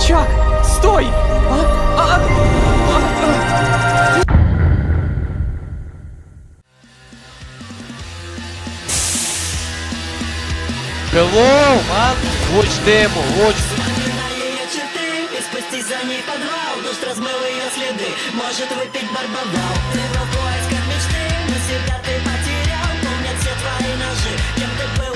Чак, стой! Hello, man! Watch demo, watch. На ее черты и спустись за ней в подвал. Душ размыл ее следы, может выпить барбавал. Ты был в поисках мечты, но себя ты потерял. Помнят все твои ножи, кем ты был.